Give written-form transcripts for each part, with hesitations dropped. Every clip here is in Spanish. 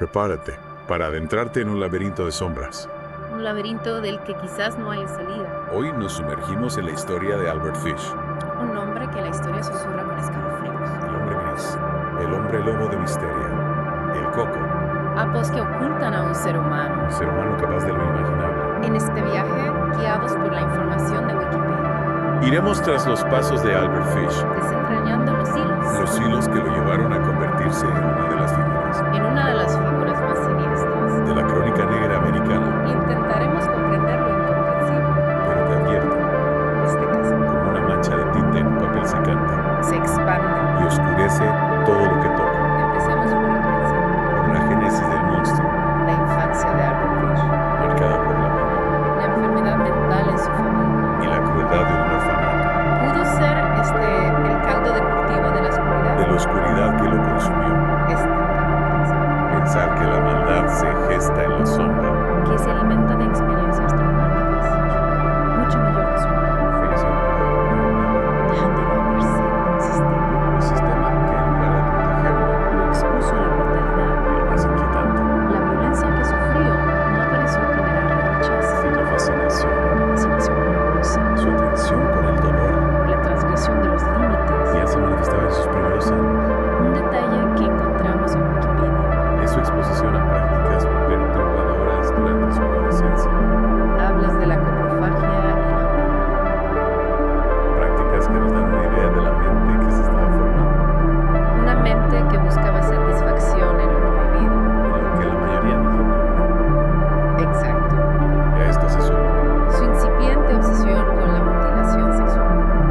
Prepárate para adentrarte en un laberinto de sombras. Un laberinto del que quizás no haya salida. Hoy nos sumergimos en la historia de Albert Fish, Un nombre que la historia susurra con escalofríos. el hombre gris, el hombre lobo de misterio, el coco, Apos que ocultan a un ser humano. el ser humano capaz de lo inimaginable. En este viaje, guiados por la información de Wikipedia, Iremos tras los pasos de Albert Fish, desentrañando los los hilos que lo llevaron a convertirse en una de las figuras en una de las figuras más siniestras. de la crónica negra americana, Intentaremos comprender lo incomprensible. pero que advierte, En este caso, como una mancha de tinta en un papel secante, se expande. y oscurece todo lo que toca, Empecemos por el principio. por la génesis del monstruo, La infancia de Albert Fish. marcada por la pena La enfermedad mental en su familia. y la crueldad de un orfanato, ¿Pudo ser el caldo de cultivo de la oscuridad? de la oscuridad que lo consumió. Es tentador pensar Pensar que la maldad se gesta en la sombra. que se alimenta de experiencias traumáticas, mucho mayor que su madre, dejándolo a merced del sistema. El sistema que en lugar de protegerlo, Lo expuso a la brutalidad. y lo más inquietante, La violencia que sufrió no pareció generarle rechazo, sino fascinación, fascinación morbosa, su atención por el dolor, por la transgresión de los límites. ya se manifestaba en sus primeros años. Un detalle que encontramos en Wikipedia. Es su exposición a prácticas perturbadoras durante su adolescencia, Hablas de la coprofagia y la orina. prácticas que nos dan una idea de la mente que se estaba formando, Una mente que buscaba satisfacción en lo prohibido. en lo que la mayoría nos repugna. Exacto. Y a esto se suma Su incipiente obsesión con la mutilación sexual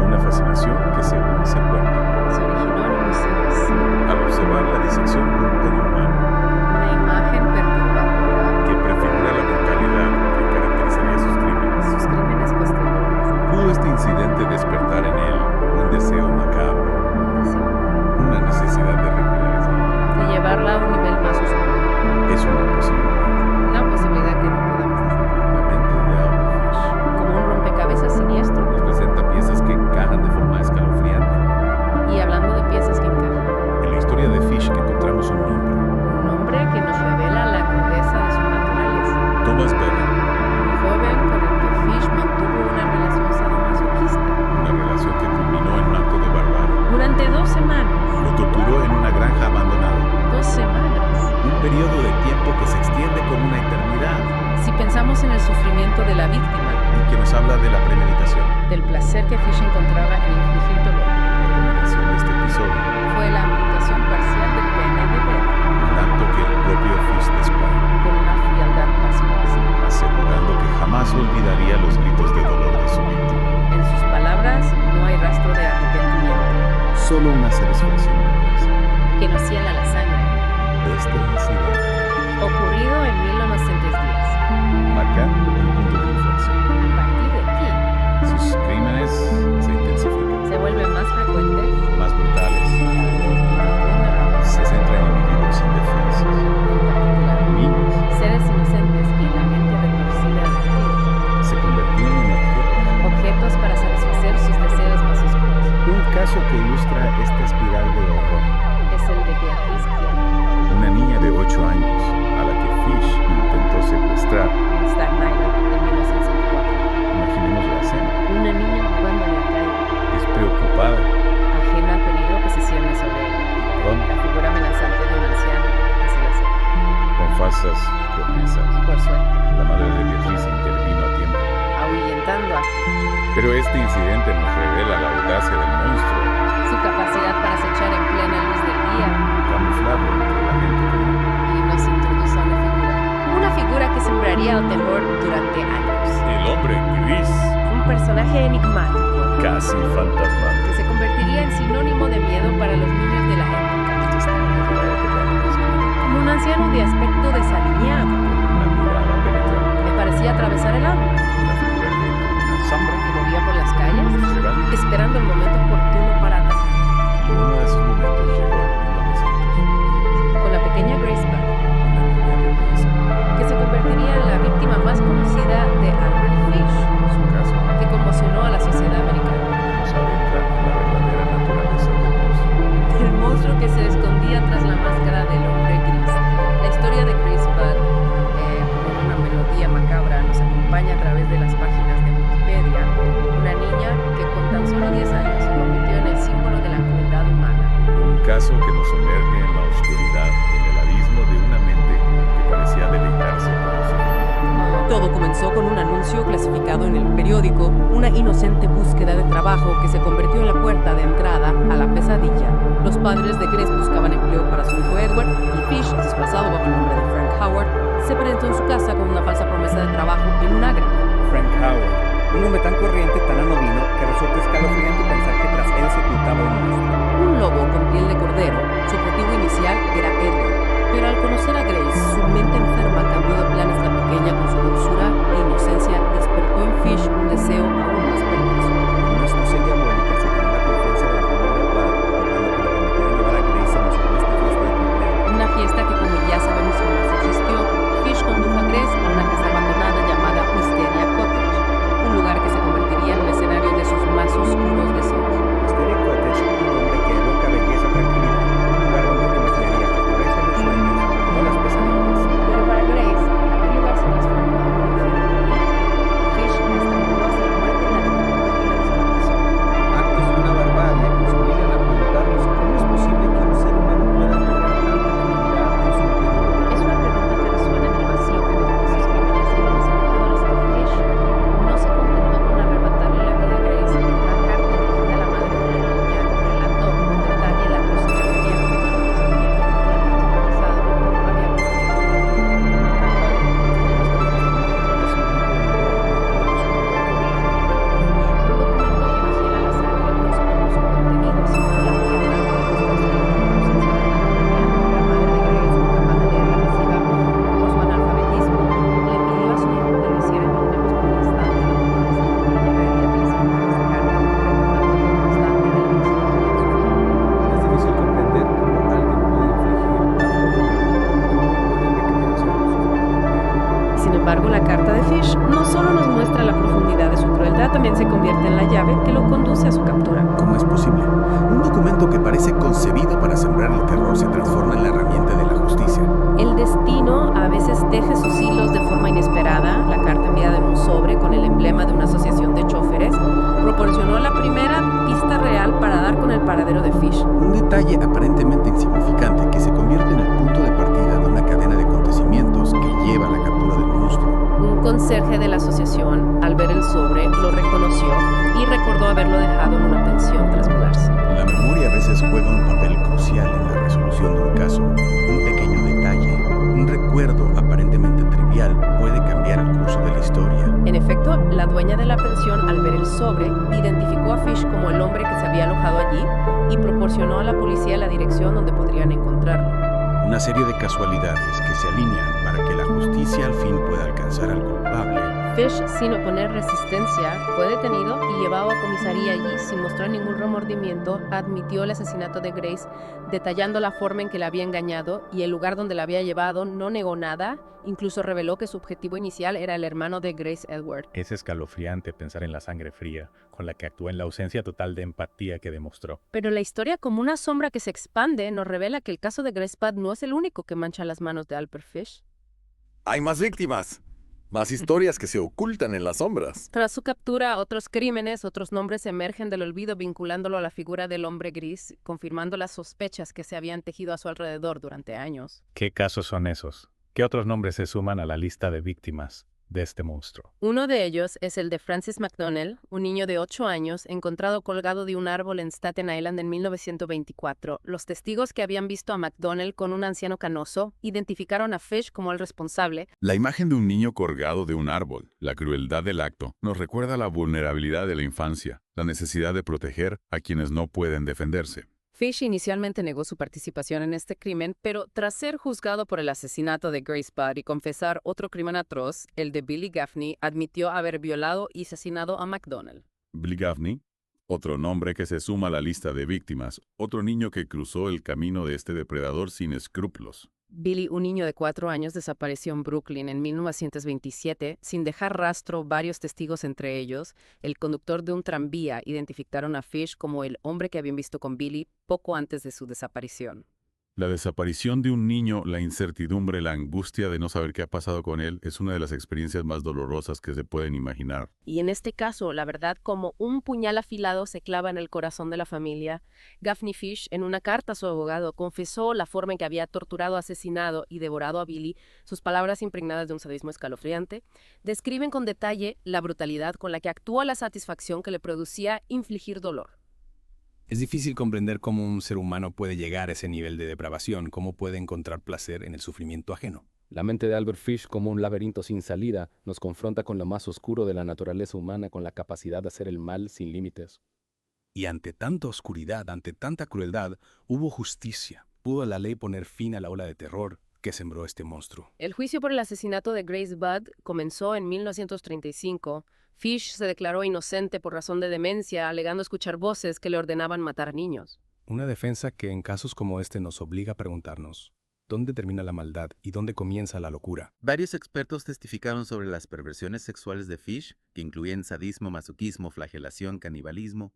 una fascinación que según se cuenta, se originó en un museo de cine. al observar la disección de un pene humano, Una imagen perturbadora. que prefigura la brutalidad que caracterizaría sus crímenes. Sus crímenes posteriores. ¿Pudo este incidente despertar en él un deseo macabro, Un deseo una necesidad de recrear esa imagen? de llevarla a un nivel más oscuro. Es una posibilidad. Una posibilidad que no podemos descartar. La mente de Albert Fish Como un rompecabezas siniestro. nos presenta piezas que encajan de forma escalofriante. Y hablando de piezas que encajan. En la historia de Fish encontramos un nombre, Un hombre que nos revela la crudeza de su naturaleza. Thomas Berry, Un joven con el que Fish mantuvo una relación sadomasoquista. una relación que culminó en un acto de barbarie. Durante 2 semanas. Lo torturó en una granja abandonada. 2 semanas. Un periodo de tiempo que se extiende como una eternidad Si pensamos en el sufrimiento de la víctima, y que nos habla de la premeditación. del placer que Fish encontraba en infligir dolor, La culminación de este episodio, fue la amputación parcial del pene de Berry, un acto que el propio Fish descubre, con una frialdad pasmosa. asegurando que jamás olvidaría los gritos de dolor de su víctima. En sus palabras, no hay rastro de arrepentimiento, Solo una satisfacción inmensa. que nos ciela la sangre. Este incidente Ocurrido en 1910. marca un punto de inflexión. A partir de aquí, Sus crímenes se intensifican, se vuelven más frecuentes, más brutales, vulnerables, se centran en individuos indefensos, en particular, niños, seres inocentes que en la mente retorcida de Fish, se convertían en objetos. objetos para satisfacer sus deseos más oscuros. Un caso que ilustra esta espiral de horror. Es el de Beatriz Kiel, Una niña de 8 años a la que Fish intentó secuestrar. en Staten Island, en 1964. Imaginemos la escena. Una niña jugando en la calle, Despreocupada, ajena al peligro que se cierne sobre ella. pronto, La figura amenazante de un anciano que se le acerca. con falsas promesas. Por suerte, La madre de Beatriz intervino a tiempo. ahuyentando a Pero este incidente nos revela la audacia del monstruo, su capacidad para acechar en plena luz del día camuflado entre la gente común. y nos introduce a una figura que sembraría el terror durante años. El hombre gris, Un personaje enigmático casi fantasmal. que se convertiría en sinónimo de miedo para los niños de la época. Como un anciano de aspecto desaliñado, Una mirada penetrante, me parecía atravesar el alma. una figura que una sombra Que movía por las calles, observando. esperando el momento oportuno para atacar. Y uno de esos momentos llegó en 1900. Con la pequeña Grace Buck, Una niña de prisa, que se convertiría en la víctima más conocida de Albert Fish, en su caso, que conmocionó a la sociedad americana. nos adentra en la verdadera naturaleza del monstruo. El monstruo que se escondía tras la máscara del hombre gris. La historia caso que nos sumerge en la oscuridad, en el abismo de una mente que parecía deleitarse con el sufrimiento. Todo comenzó con un anuncio clasificado en el periódico, una inocente búsqueda de trabajo que se convirtió en la puerta de entrada a la pesadilla. Los padres de Grace buscaban empleo para su hijo Edward y Fish, disfrazado bajo el nombre de Frank Howard, se presentó en su casa con una falsa promesa de trabajo en una granja. Frank Howard, un nombre tan corriente, tan anodino, que resulta escalofriante pensar que tras él se ocultaba un monstruo. Un lobo con piel de cordero, su objetivo inicial era Edward, pero al conocer a Grace, su mente enferma cambió de planes. La pequeña, con su dulzura e inocencia, despertó en Fish un deseo aún más perverso. Una astucia diabólica se ganó la confianza de la familia del padre, logrando que le permitieran llevar a Grace a la supuesta fiesta de cumpleaños. Una fiesta que, como ya sabemos, jamás existió. Fish condujo a Grace a una casa abandonada llamada Wisteria Cottage, un lugar que se convertiría en el escenario de sus más oscuros deseos. Wisteria Cottage, un nombre que evoca belleza, tranquilidad, un lugar donde te imaginaría que florecen los sueños, no las pesadillas. Pero para Grace, aquel lugar se transformó en un infierno. Fish la estranguló hasta la muerte y la decapitó y la descuartizó. Actos de una barbarie que nos obligan a preguntarnos cómo es posible que un ser humano pueda lograr tanta crueldad en su interior. Es una pregunta que resuena en el vacío que dejan esos crímenes y los aterradores que Fish no se contentó con arrebatarle la vida a Grace. En una carta dirigida a la madre de la niña, relató con detalle la atrocidad que había cometido ese niño, la había descuartizado y cómo había perseguido a su padre. Un documento que nos hiela la sangre no solo por su contenido, sino por la frialdad con la que está escrito, la ausencia de la niña, la madre de Grace, incapaz de leer la misiva por su analfabetismo, le pidió a su hijo que lo hiciera. Imaginemos por un instante la pobreza que llegaría que le significa esta carta, recordando el constante de la atrocidad que habían sufrido. Es difícil comprender cómo alguien puede infligir tanto dolor, cómo puede recrearse en los sufrimientos. Sin embargo, la carta de Fish no solo nos muestra la profundidad de su crueldad, también se convierte en la llave que lo conduce a su captura. ¿Cómo es posible? Un documento que parece concebido para sembrar el terror se transforma en la herramienta de la justicia. El destino a veces teje sus hilos de forma inesperada. La carta enviada en un sobre con el emblema de una asociación de choferes proporcionó la primera pista real para dar con el paradero de Fish. Un detalle aparentemente insignificante que se convierte en el punto de partida de una cadena de acontecimientos que lleva a la captura del monstruo. Un conserje de la asociación, al ver el sobre, lo reconoció y recordó haberlo dejado en una pensión tras mudarse. La memoria a veces juega un papel crucial en la resolución de un caso. Un pequeño detalle, un recuerdo aparentemente trivial puede cambiar el curso de la historia. En efecto, la dueña de la pensión, al ver el sobre, identificó a Fish como el hombre que se había alojado allí y proporcionó a la policía la dirección donde podrían encontrarlo. Una serie de casualidades que se alinean para que la justicia al fin pueda alcanzar al culpable. Fish, sin oponer resistencia, fue detenido y llevado a comisaría. Allí, sin mostrar ningún remordimiento, admitió el asesinato de Grace, detallando la forma en que la había engañado y el lugar donde la había llevado. No negó nada, incluso reveló que su objetivo inicial era el hermano de Grace, Edward. Es escalofriante pensar en la sangre fría con la que actuó, en la ausencia total de empatía que demostró. Pero la historia, como una sombra que se expande, nos revela que el caso de Grace Budd no es el único que mancha las manos de Albert Fish. Hay más víctimas, más historias que se ocultan en las sombras. Tras su captura, otros crímenes, otros nombres emergen del olvido vinculándolo a la figura del hombre gris, confirmando las sospechas que se habían tejido a su alrededor durante años. ¿Qué casos son esos? ¿Qué otros nombres se suman a la lista de víctimas de este monstruo? Uno de ellos es el de Francis McDonnell, un niño de 8 años encontrado colgado de un árbol en Staten Island en 1924. Los testigos que habían visto a McDonnell con un anciano canoso identificaron a Fish como el responsable. La imagen de un niño colgado de un árbol, la crueldad del acto, nos recuerda la vulnerabilidad de la infancia, la necesidad de proteger a quienes no pueden defenderse. Fish inicialmente negó su participación en este crimen, pero tras ser juzgado por el asesinato de Grace Budd y confesar otro crimen atroz, el de Billy Gaffney, admitió haber violado y asesinado a McDonnell. Billy Gaffney, otro nombre que se suma a la lista de víctimas, otro niño que cruzó el camino de este depredador sin escrúpulos. Billy, un niño de 4 años, desapareció en Brooklyn en 1927 sin dejar rastro. Varios testigos, entre ellos el conductor de un tranvía, identificaron a Fish como el hombre que habían visto con Billy poco antes de su desaparición. La desaparición de un niño, la incertidumbre, la angustia de no saber qué ha pasado con él, es una de las experiencias más dolorosas que se pueden imaginar. Y en este caso, la verdad, como un puñal afilado se clava en el corazón de la familia. Gaffney Fish, en una carta a su abogado, confesó la forma en que había torturado, asesinado y devorado a Billy. Sus palabras, impregnadas de un sadismo escalofriante, describen con detalle la brutalidad con la que actuó, la satisfacción que le producía infligir dolor. Es difícil comprender cómo un ser humano puede llegar a ese nivel de depravación, cómo puede encontrar placer en el sufrimiento ajeno. La mente de Albert Fish, como un laberinto sin salida, nos confronta con lo más oscuro de la naturaleza humana, con la capacidad de hacer el mal sin límites. Y ante tanta oscuridad, ante tanta crueldad, hubo justicia. Pudo la ley poner fin a la ola de terror que sembró este monstruo. El juicio por el asesinato de Grace Budd comenzó en 1935. Fish se declaró inocente por razón de demencia, alegando escuchar voces que le ordenaban matar niños. Una defensa que en casos como este nos obliga a preguntarnos, ¿dónde termina la maldad y dónde comienza la locura? Varios expertos testificaron sobre las perversiones sexuales de Fish, que incluían sadismo, masoquismo, flagelación, canibalismo,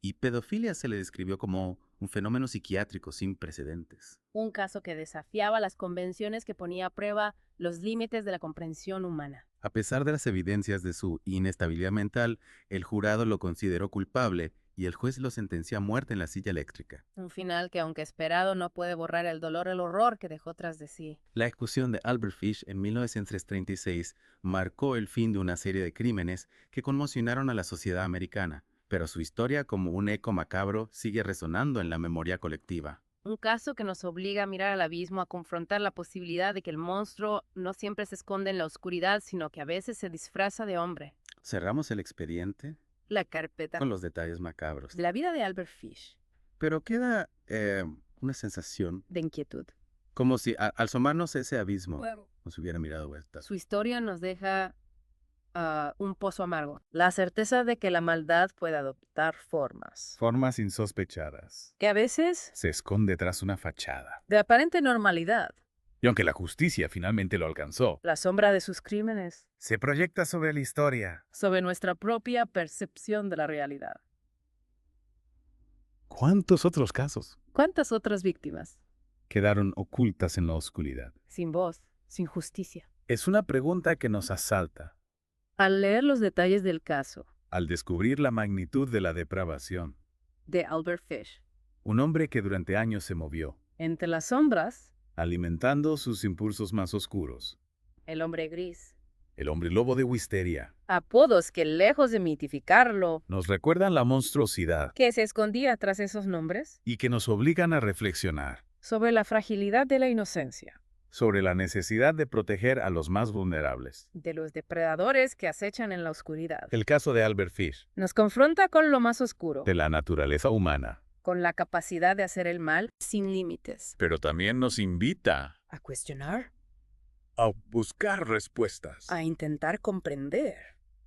y pedofilia se le describió como un fenómeno psiquiátrico sin precedentes. Un caso que desafiaba las convenciones, que ponía a prueba los límites de la comprensión humana. A pesar de las evidencias de su inestabilidad mental, el jurado lo consideró culpable y el juez lo sentenció a muerte en la silla eléctrica. Un final que, aunque esperado, no puede borrar el dolor, el horror que dejó tras de sí. La ejecución de Albert Fish en 1936 marcó el fin de una serie de crímenes que conmocionaron a la sociedad americana, pero su historia, como un eco macabro, sigue resonando en la memoria colectiva. Un caso que nos obliga a mirar al abismo, a confrontar la posibilidad de que el monstruo no siempre se esconde en la oscuridad, sino que a veces se disfraza de hombre. Cerramos el expediente La carpeta con los detalles macabros. de la vida de Albert Fish. Pero queda una sensación De inquietud. como si al asomarnos a ese abismo nos hubiera mirado vueltas. Su historia nos deja un pozo amargo. La certeza de que la maldad puede adoptar formas. Formas insospechadas. Que a veces, Se esconde tras una fachada. de aparente normalidad, Y aunque la justicia finalmente lo alcanzó, la sombra de sus crímenes, se proyecta sobre la historia. sobre nuestra propia percepción de la realidad. ¿Cuántos otros casos ¿Cuántas otras víctimas? quedaron ocultas en la oscuridad? Sin voz, sin justicia. Es una pregunta que nos asalta Al leer los detalles del caso al descubrir la magnitud de la depravación. de Albert Fish, Un hombre que durante años se movió, entre las sombras, alimentando sus impulsos más oscuros. el hombre gris. El hombre lobo de Wisteria. Apodos que, lejos de mitificarlo, Nos recuerdan la monstruosidad que se escondía tras esos nombres, y que nos obligan a reflexionar sobre la fragilidad de la inocencia, sobre la necesidad de proteger a los más vulnerables. de los depredadores que acechan en la oscuridad. El caso de Albert Fish, Nos confronta con lo más oscuro, de la naturaleza humana, con la capacidad de hacer el mal sin límites. pero también nos invita A cuestionar, a buscar respuestas. a intentar comprender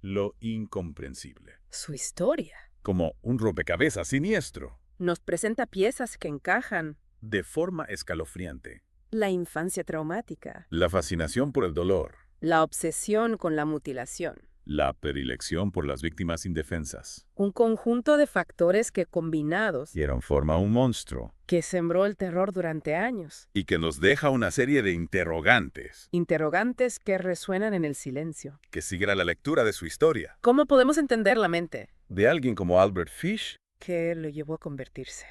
Lo incomprensible. su historia. Como un rompecabezas siniestro, Nos presenta piezas que encajan. de forma escalofriante. La infancia traumática, La fascinación por el dolor. la obsesión con la mutilación. La predilección por las víctimas indefensas. Un conjunto de factores que, combinados, Dieron forma a un monstruo. que sembró el terror durante años. Y que nos deja una serie de interrogantes. Interrogantes que resuenan en el silencio. Que siguen la lectura de su historia. ¿Cómo podemos entender la mente De alguien como Albert Fish. que lo llevó a convertirse?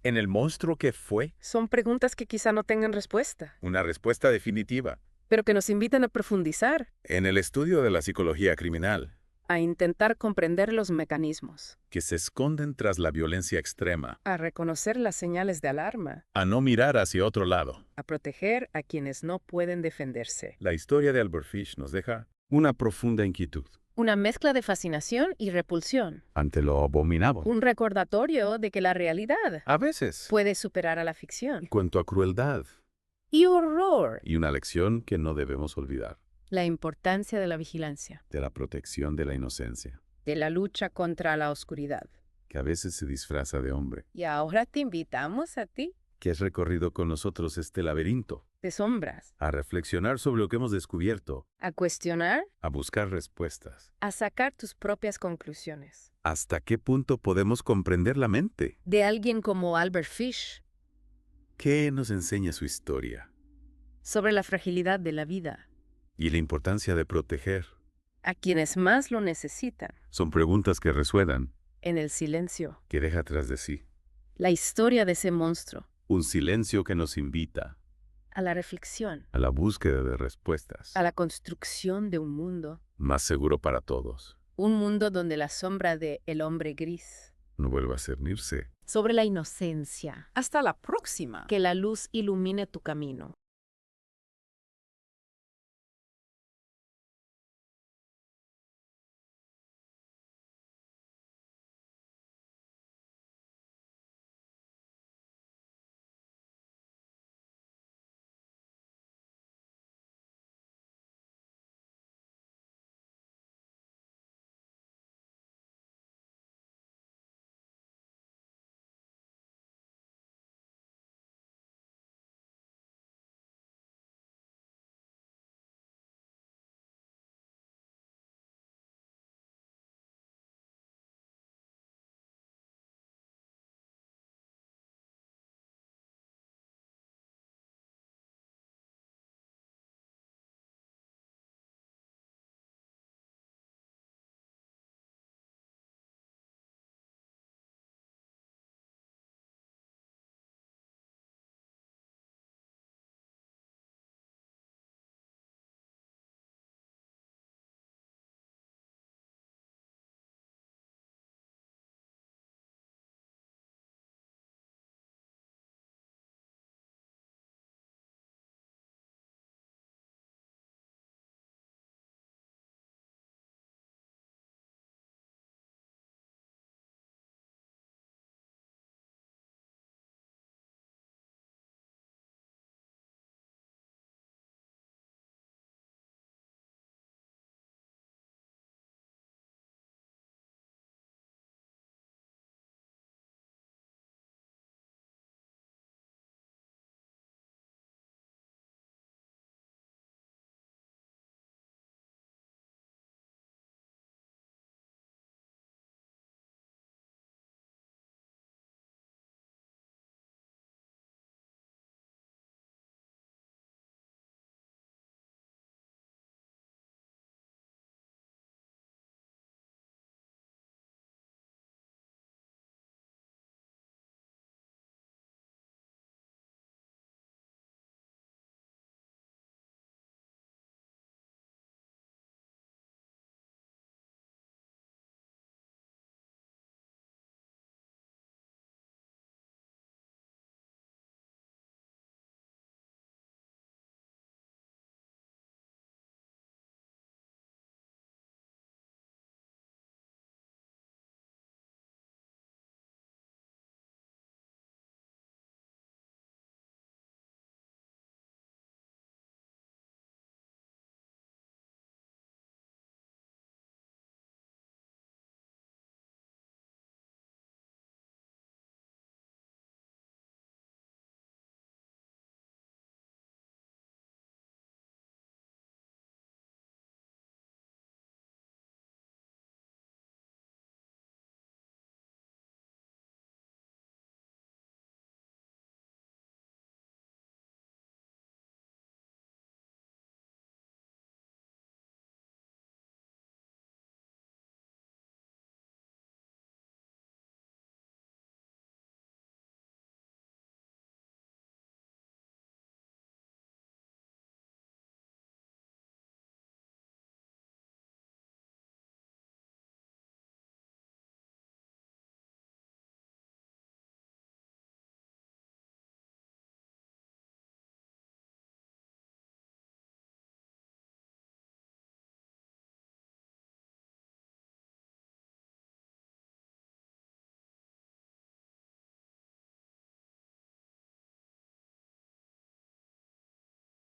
En el monstruo que fue. Son preguntas que quizá no tengan respuesta, Una respuesta definitiva. pero que nos invitan a profundizar, En el estudio de la psicología criminal. a intentar comprender los mecanismos, Que se esconden tras la violencia extrema. a reconocer las señales de alarma, A no mirar hacia otro lado. a proteger a quienes no pueden defenderse. La historia de Albert Fish nos deja una profunda inquietud Una mezcla de fascinación y repulsión. ante lo abominable. Un recordatorio de que la realidad A veces, puede superar a la ficción. cuanto a crueldad. Y horror. Y una lección que no debemos olvidar. La importancia de la vigilancia, De la protección de la inocencia. de la lucha contra la oscuridad. Que a veces se disfraza de hombre. Y ahora te invitamos a ti, Que has recorrido con nosotros este laberinto. de sombras, A reflexionar sobre lo que hemos descubierto. a cuestionar, A buscar respuestas. a sacar tus propias conclusiones. ¿Hasta qué punto podemos comprender la mente? De alguien como Albert Fish. ¿Qué nos enseña su historia? Sobre la fragilidad de la vida, Y la importancia de proteger. a quienes más lo necesitan, Son preguntas que resuenan, en el silencio. que deja tras de sí. La historia de ese monstruo, Un silencio que nos invita a la reflexión, a la búsqueda de respuestas. a la construcción de un mundo. Más seguro para todos. Un mundo donde la sombra de el hombre gris. No vuelva a cernirse. Sobre la inocencia. Hasta la próxima. Que la luz ilumine tu camino.